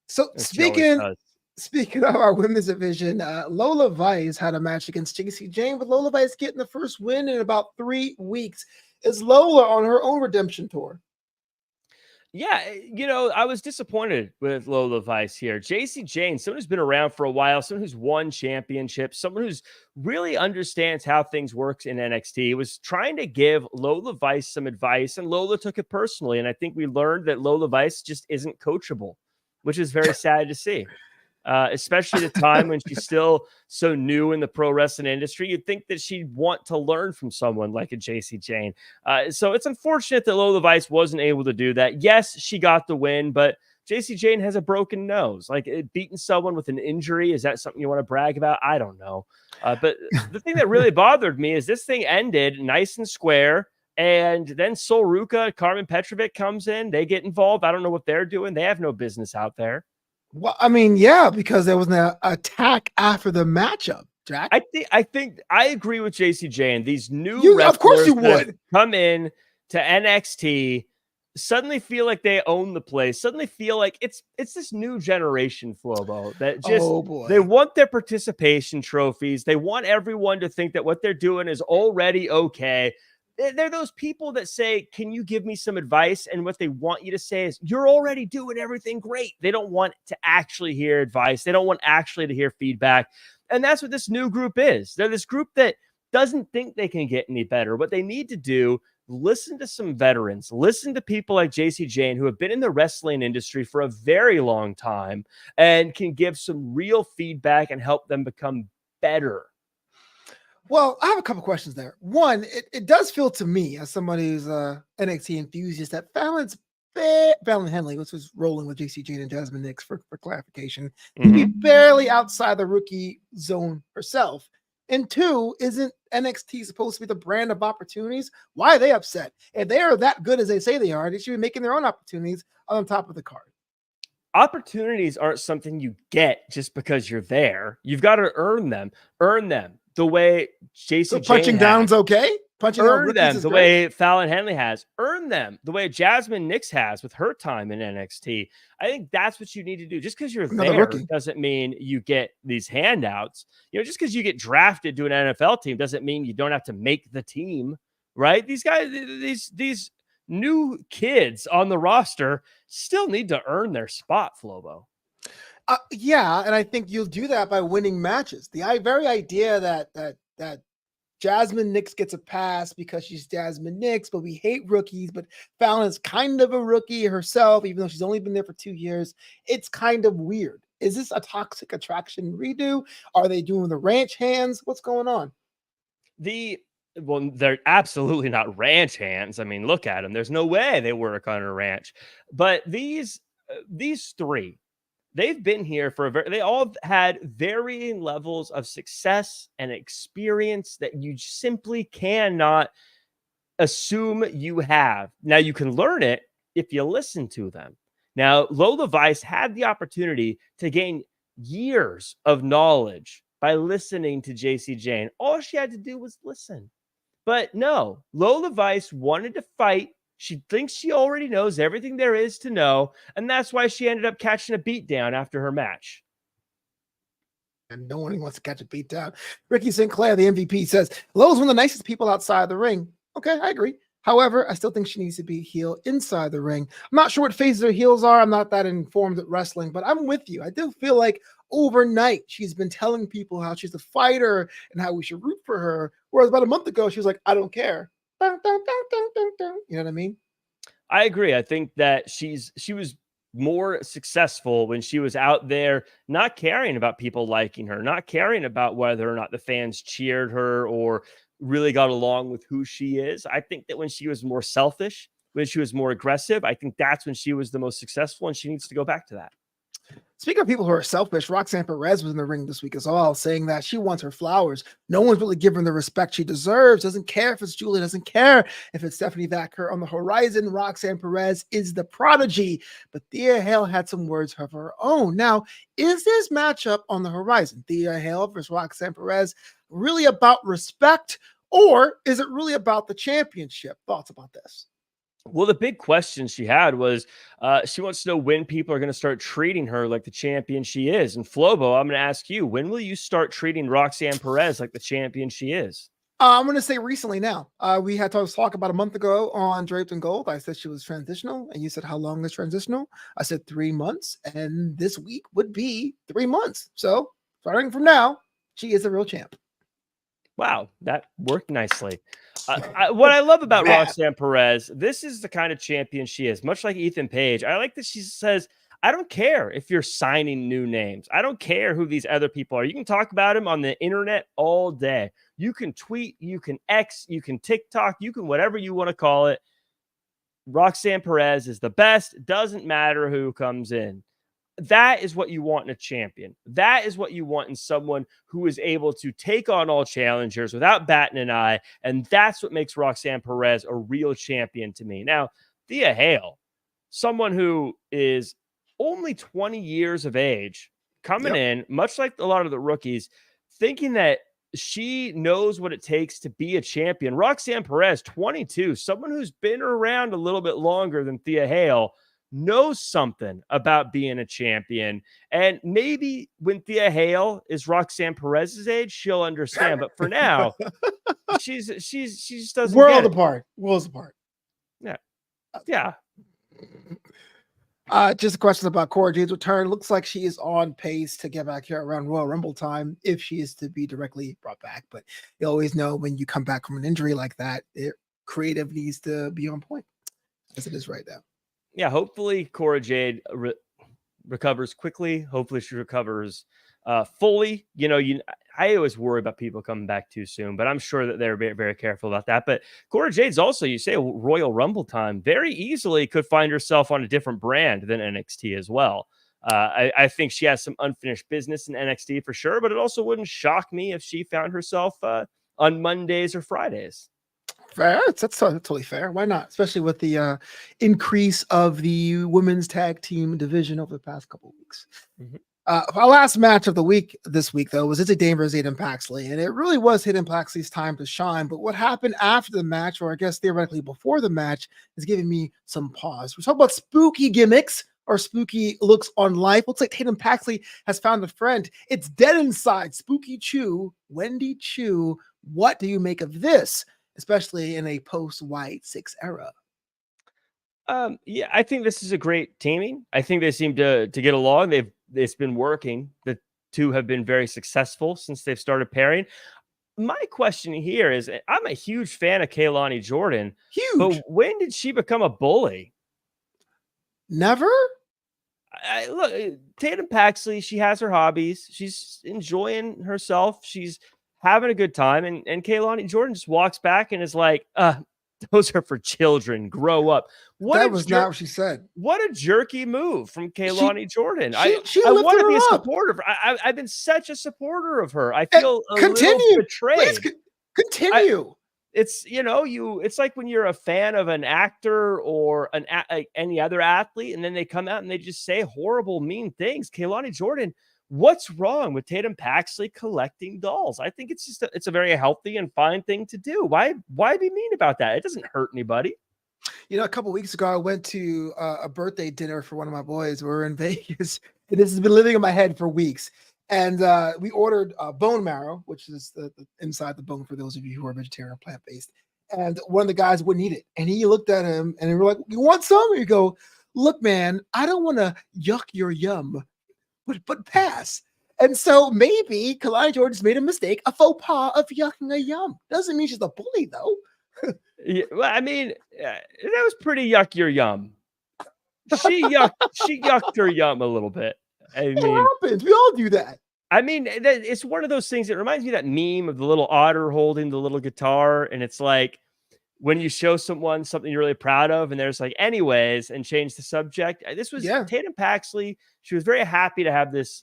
So speaking of our women's division, Lola Vice had a match against JC Jane, with Lola Vice getting the first win in about 3 weeks. Is Lola on her own redemption tour? Yeah, I was disappointed with Lola Vice here. JC Jane, someone who's been around for a while, someone who's won championships, someone who's really understands how things work in NXT, was trying to give Lola Vice some advice, and Lola took it personally. And I think we learned that Lola Vice just isn't coachable, which is very sad to see. Especially at a time when she's still so new in the pro wrestling industry. You'd think that she'd want to learn from someone like a JC Jane. So it's unfortunate that Lola Vice wasn't able to do that. Yes, she got the win, but JC Jane has a broken nose. Like, beating someone with an injury, is that something you want to brag about? I don't know. But the thing that really bothered me is this thing ended nice and square. And then Sol Ruca, Carmen Petrovic comes in. They get involved. I don't know what they're doing. They have no business out there. Well, I mean, yeah, because there was an attack after the matchup, Jack. I think I agree with JC Jane. These new wrestlers, of course you would, come in to NXT, suddenly feel like they own the place. Suddenly feel like it's this new generation, Flobo, that just they want their participation trophies. They want everyone to think that what they're doing is already okay. They're those people that say, can you give me some advice? And what they want you to say is, you're already doing everything great. They don't want to actually hear advice. They don't want actually to hear feedback. And that's what this new group is. They're this group that doesn't think they can get any better. What they need to do, listen to some veterans, listen to people like JC Jane, who have been in the wrestling industry for a very long time and can give some real feedback and help them become better. Well, I have a couple questions there. One, it does feel to me, as somebody who's a NXT enthusiast, that Fallon Henley, which was rolling with JC Jane and Jasmine Nix for clarification, to be barely outside the rookie zone herself. And 2, isn't NXT supposed to be the brand of opportunities? Why are they upset? If they are that good as they say they are, they should be making their own opportunities on top of the card. Opportunities aren't something you get just because you're there. You've got to earn them. The way JC Jane punching down's okay. Earn them the way Fallon Henley has. Earn them the way Jasmine Nix has with her time in NXT. I think that's what you need to do. Just because you're there doesn't mean you get these handouts. Just because you get drafted to an NFL team doesn't mean you don't have to make the team, right? These guys, these new kids on the roster still need to earn their spot, Flobo. Yeah, and I think you'll do that by winning matches. The very idea that Jasmine Nix gets a pass because she's Jasmine Nix, but we hate rookies. But Fallon is kind of a rookie herself, even though she's only been there for 2 years. It's kind of weird. Is this a Toxic Attraction redo? Are they doing the ranch hands? What's going on? Well, they're absolutely not ranch hands. I mean, look at them. There's no way they work on a ranch. But these three, they've been here they all had varying levels of success and experience that you simply cannot assume you have. Now, you can learn it if you listen to them. Now, Lola Vice had the opportunity to gain years of knowledge by listening to JC Jane. All she had to do was listen. But no, Lola Vice wanted to fight. She thinks she already knows everything there is to know, and that's why she ended up catching a beatdown after her match. And no one wants to catch a beatdown. Ricky Sinclair, the MVP, says Lola's one of the nicest people outside the ring. Okay, I agree. However, I still think she needs to be heel inside the ring. I'm not sure what phases her heels are. I'm not that informed at wrestling, but I'm with you. I do feel like overnight she's been telling people how she's a fighter and how we should root for her. Whereas about a month ago, she was like, I don't care. Dun, dun, dun, dun, dun, dun. You know what I mean? I agree. I think that she was more successful when she was out there not caring about people liking her, not caring about whether or not the fans cheered her or really got along with who she is. I think that when she was more selfish, when she was more aggressive, I think that's when she was the most successful, and she needs to go back to that. Speaking of people who are selfish, Roxanne Perez was in the ring this week as well, saying that she wants her flowers. No one's really giving her the respect she deserves. Doesn't care if it's Julie, doesn't care if it's Stephanie Vacker on the horizon. Roxanne Perez is the prodigy, but Thea Hale had some words of her own. Now, is this matchup on the horizon, Thea Hale versus Roxanne Perez, really about respect, or is it really about the championship? Thoughts about this? Well, the big question she had was she wants to know when people are going to start treating her like the champion she is. And Flobo, I'm going to ask you, when will you start treating Roxanne Perez like the champion she is? I'm going to say recently now. We had to talk about a month ago on Draped in Gold. I said she was transitional, and you said, how long is transitional? I said 3 months, and this week would be 3 months. So starting from now, she is a real champ. Wow, that worked nicely. What I love about Roxanne Perez, this is the kind of champion she is, much like Ethan Page. I like that she says, I don't care if you're signing new names. I don't care who these other people are. You can talk about them on the internet all day. You can tweet, you can X, you can TikTok, you can whatever you want to call it. Roxanne Perez is the best. Doesn't matter who comes in. That is what you want in a champion. That is what you want in someone who is able to take on all challengers without batting an eye. And that's what makes Roxanne Perez a real champion to me. Now, Thea Hale, someone who is only 20 years of age, coming in, much like a lot of the rookies, thinking that she knows what it takes to be a champion. Roxanne Perez, 22, someone who's been around a little bit longer than Thea Hale, knows something about being a champion. And maybe when Thea Hale is Roxanne Perez's age, she'll understand. But for now, she just doesn't. Worlds apart. Yeah. Yeah. Just a question about Cora Jade's return. Looks like she is on pace to get back here around Royal Rumble time if she is to be directly brought back. But you always know when you come back from an injury like that, creative needs to be on point as it is right now. Yeah, hopefully Cora Jade recovers quickly. Hopefully she recovers fully. I always worry about people coming back too soon, but I'm sure that they're very, very careful about that. But Cora Jade's also, you say Royal Rumble time, very easily could find herself on a different brand than NXT as well. I think she has some unfinished business in NXT for sure, but it also wouldn't shock me if she found herself on Mondays or Fridays. Fair. That's totally fair. Why not? Especially with the increase of the women's tag team division over the past couple of weeks. Mm-hmm. Our last match of the week this week, though, was Izzy Dane versus Hayden Paxley, and it really was Hayden Paxley's time to shine. But what happened after the match, or I guess theoretically before the match, is giving me some pause. We're talking about spooky gimmicks or spooky looks on life. Looks like Hayden Paxley has found a friend. It's dead inside. Spooky Chu, Wendy Chu. What do you make of this, especially in a post-White 6 era? Yeah, I think this is a great teaming. I think they seem to get along. It's been working. The two have been very successful since they've started pairing. My question here is, I'm a huge fan of Kaylani Jordan, Huge. but when did she become a bully? Never. Look, Tatum Paxley, she has her hobbies. She's enjoying herself. She's having a good time. And Kaylani Jordan just walks back and is like, those are for children. Grow up. That was not what she said. What a jerky move from Kaylani Jordan. She I lifted want to her be a up. supporter of her. I've been such a supporter of her. I feel a Continue. little betrayed. Please continue. It's it's like when you're a fan of an actor or any other athlete, and then they come out and they just say horrible, mean things. Kaylani Jordan, what's wrong with Tatum Paxley collecting dolls? I think it's a very healthy and fine thing to do. Why be mean about that? It doesn't hurt anybody. You know, a couple of weeks ago, I went to a birthday dinner for one of my boys. We were in Vegas, and this has been living in my head for weeks. And we ordered bone marrow, which is the inside the bone for those of you who are vegetarian or plant-based. And one of the guys wouldn't eat it. And he looked at him and we were like, "You want some?" And you go, "Look, man, I don't want to yuck your yum, but pass." And so maybe Kalani Jordan's made a mistake, a faux pas of yucking a yum. Doesn't mean she's a bully, though. Yeah, well, I mean, that was pretty yuck your yum. She yucked her yum a little bit. It happens. We all do that. I mean, it's one of those things. It reminds me of that meme of the little otter holding the little guitar. And it's like when you show someone something you're really proud of, and there's like, anyways, and change the subject. This was Tatum Paxley. She was very happy to have this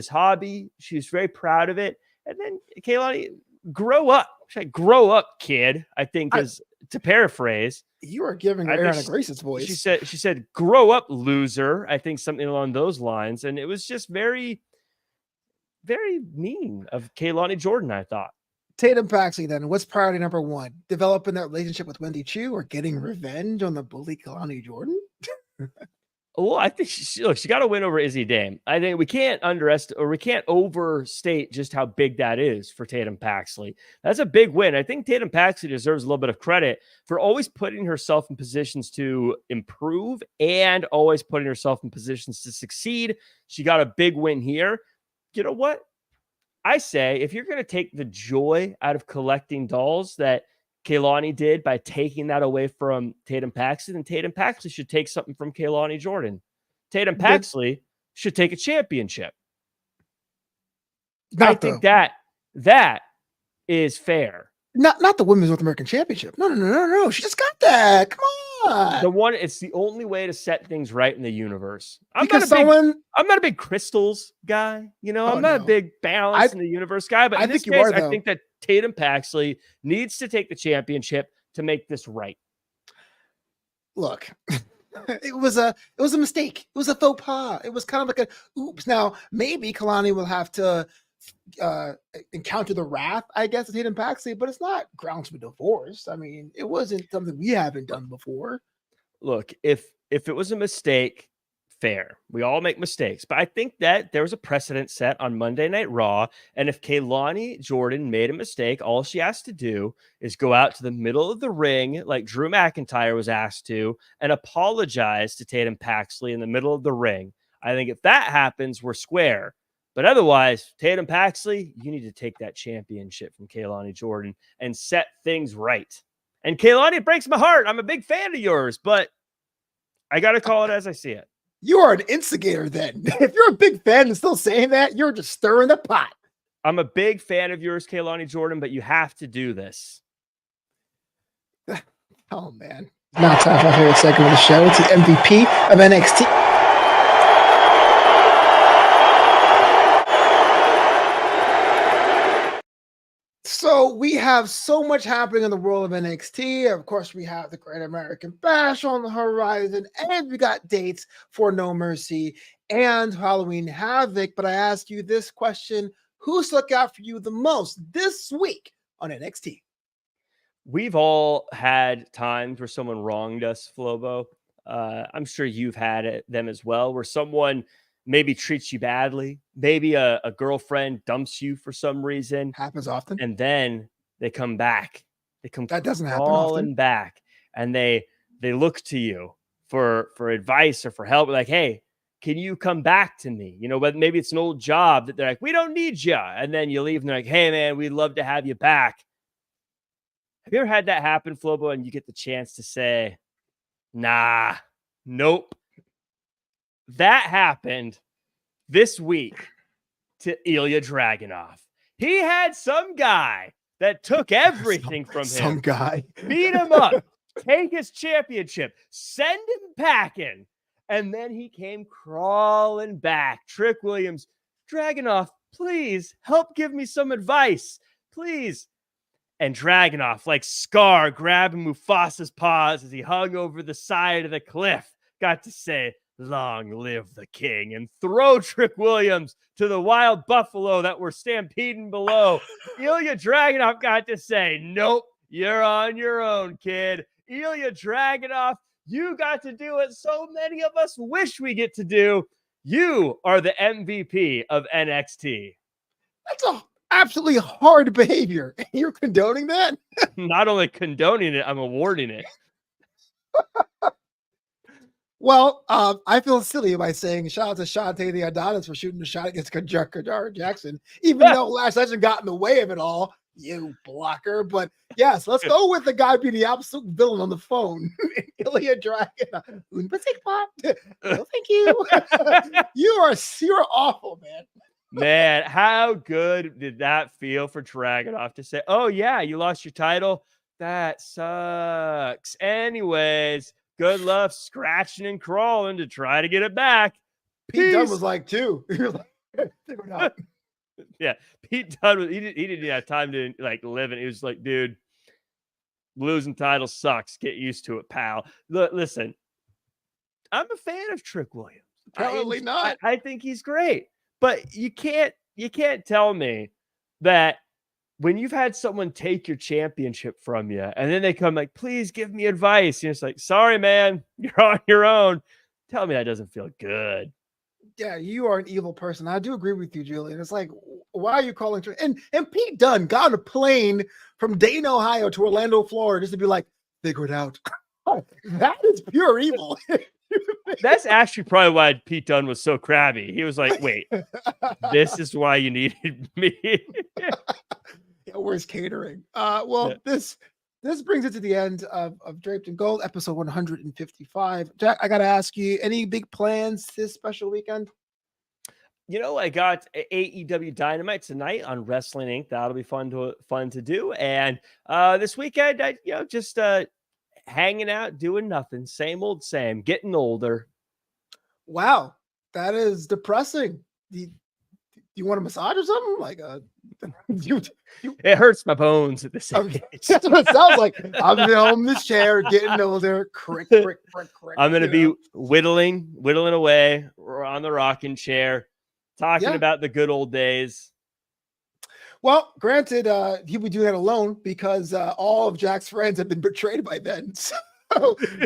hobby. She was very proud of it. And then Kaylani, grow up. She's like, grow up, kid, I think is to paraphrase. You are giving her Aaron Grace's voice. She said, grow up, loser. I think something along those lines. And it was just very, very mean of Kaylani Jordan, I thought. Tatum Paxley, then, what's priority number one? Developing that relationship with Wendy Chu or getting revenge on the bully Kalani Jordan? Well, I think she got to win over Izzy Dame. I think we can't overstate just how big that is for Tatum Paxley. That's a big win. I think Tatum Paxley deserves a little bit of credit for always putting herself in positions to improve and always putting herself in positions to succeed. She got a big win here. You know what? I say if you're going to take the joy out of collecting dolls that Kaylani did by taking that away from Tatum Paxley, then Tatum Paxley should take something from Kaylani Jordan. Tatum Paxley should take a championship. I think that is fair. Not the Women's North American Championship. No. She just got that. Come on. It's the only way to set things right in the universe. I'm not a big crystals guy. You know, I'm not a big balance in the universe guy. But in this case, I think that Tatum Paxley needs to take the championship to make this right. Look, it was a mistake. It was a faux pas. It was kind of like a oops. Now maybe Kalani will have to encounter the wrath, I guess, of Tatum Paxley, but it's not grounds for divorce. I mean, it wasn't something we haven't done before. Look, if it was a mistake, fair. We all make mistakes, but I think that there was a precedent set on Monday Night Raw, and if Kaylani Jordan made a mistake, all she has to do is go out to the middle of the ring like Drew McIntyre was asked to and apologize to Tatum Paxley in the middle of the ring. I think if that happens, we're square. But otherwise, Tatum Paxley, you need to take that championship from Kaylani Jordan and set things right. And Kaylani, it breaks my heart. I'm a big fan of yours, but I got to call it as I see it. You are an instigator then. If you're a big fan and still saying that, you're just stirring the pot. I'm a big fan of yours, Kaylani Jordan, but you have to do this. Oh, man. Now time for our favorite segment of the show. It's the MVP of NXT. So we have so much happening in the world of NXT. Of course, we have the Great American Bash on the horizon, and we got dates for No Mercy and Halloween Havoc. But I ask you this question: who stuck out for you the most this week on NXT? We've all had times where someone wronged us, Flobo. I'm sure you've had them as well, where someone maybe treats you badly. Maybe a girlfriend dumps you for some reason. Happens often. And then they come back. They come that doesn't happen often. Back. And they they look to you for advice or for help. Like, hey, can you come back to me? You know, but maybe it's an old job that they're like, we don't need you. And then you leave and they're like, hey man, we'd love to have you back. Have you ever had that happen, Flobo, and you get the chance to say, nah, nope? That happened this week to Ilya Dragunov. He had some guy that took everything from him. Some guy. Beat him up, take his championship, send him packing. And then he came crawling back. Trick Williams, Dragunov, please help give me some advice. Please. And Dragunov, like Scar, grabbing Mufasa's paws as he hung over the side of the cliff, got to say, long live the king, and throw Trick Williams to the wild buffalo that were stampeding below. Ilya Dragunov got to say, nope, you're on your own, kid. Ilya Dragunov, you got to do what so many of us wish we get to do. You are the MVP of NXT. That's a absolutely hard behavior. You're condoning that? Not only condoning it, I'm awarding it. Well, I feel silly by saying shout out to Shantae the Adonis for shooting the shot against Kadar Jackson, even though Lash Legend got in the way of it all. You blocker. But yes, let's go with the guy being the absolute villain on the phone. Ilya Dragunov. No, thank you. You're awful, man. Man, how good did that feel for Dragunov to say, oh yeah, you lost your title? That sucks. Anyways, good luck scratching and crawling to try to get it back. Pete Dunne was like, too. He was like, figure it out. Yeah, Pete Dunne, he didn't have time to like live it. He was like, dude, losing titles sucks. Get used to it, pal. Listen, I'm a fan of Trick Williams. Probably not. I think he's great, but you can't tell me that when you've had someone take your championship from you and then they come like, please give me advice. And it's like, sorry, man, you're on your own. Tell me that doesn't feel good. Yeah, you are an evil person. I do agree with you, Julian. It's like, why are you calling? And Pete Dunne got on a plane from Dayton, Ohio to Orlando, Florida, just to be like, figure it out. That is pure evil. That's actually probably why Pete Dunne was so crabby. He was like, wait, this is why you needed me. Yeah, where's catering? This brings it to the end of Draped in Gold, episode 155. Jack, I got to ask you, any big plans this special weekend? You know, I got AEW Dynamite tonight on Wrestling Inc. That'll be fun to do. And this weekend, just hanging out, doing nothing. Same old same. Getting older. Wow, that is depressing. Do you want a massage or something? Like it hurts my bones at this age. That's what it sounds like. I'm in this chair, getting older. Crick. I'm gonna be whittling away on the rocking chair, talking about the good old days. Well, granted, he'll be doing that alone because all of Jack's friends have been betrayed by Ben. So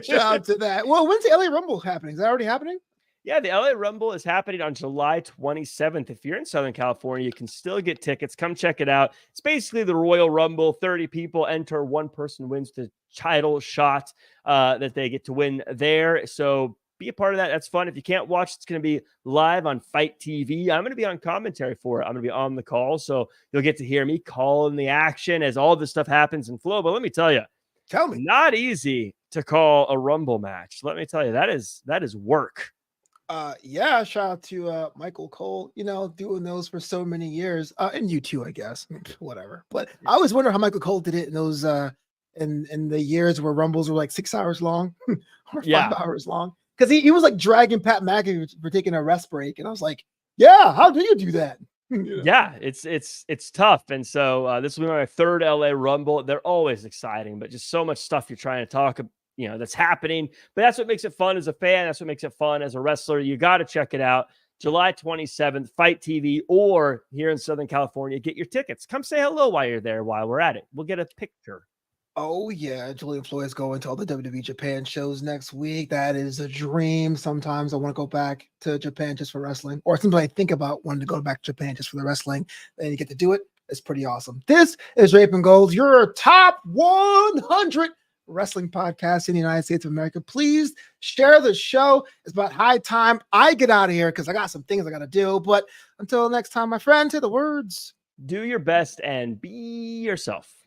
shout out to that. Well, when's the LA Rumble happening? Is that already happening? Yeah, the LA Rumble is happening on July 27th. If you're in Southern California, you can still get tickets. Come check it out. It's basically the Royal Rumble. 30 people enter. One person wins the title shot that they get to win there. So be a part of that. That's fun. If you can't watch, it's going to be live on Fight TV. I'm going to be on commentary for it. I'm going to be on the call. So you'll get to hear me calling the action as all this stuff happens in Flow. But let me tell you, not easy to call a Rumble match. Let me tell you, that is work. Shout out to Michael Cole, doing those for so many years. And you too, I guess. Whatever. But I always wonder how Michael Cole did it in those in the years where Rumbles were like 6 hours long or 5 hours long. Because he was like dragging Pat McAfee for taking a rest break. And I was like, yeah, how do you do that? Yeah, it's tough. And so this will be my third LA Rumble. They're always exciting, but just so much stuff you're trying to talk about. That's happening, but that's what makes it fun as a fan. That's what makes it fun as a wrestler. You got to check it out. July 27th, Fight TV, or here in Southern California, get your tickets. Come say hello while you're there, while we're at it. We'll get a picture. Oh yeah. Julian Floyd's going to all the WWE Japan shows next week. That is a dream. Sometimes I want to go back to Japan just for wrestling, or sometimes I think about wanting to go back to Japan just for the wrestling, and you get to do it. It's pretty awesome. This is Draped in Gold, your top 100 wrestling podcast in the United States of America. Please share the show. It's about high time I get out of here because I got some things I got to do. But until next time, my friend, say the words. Do your best and be yourself.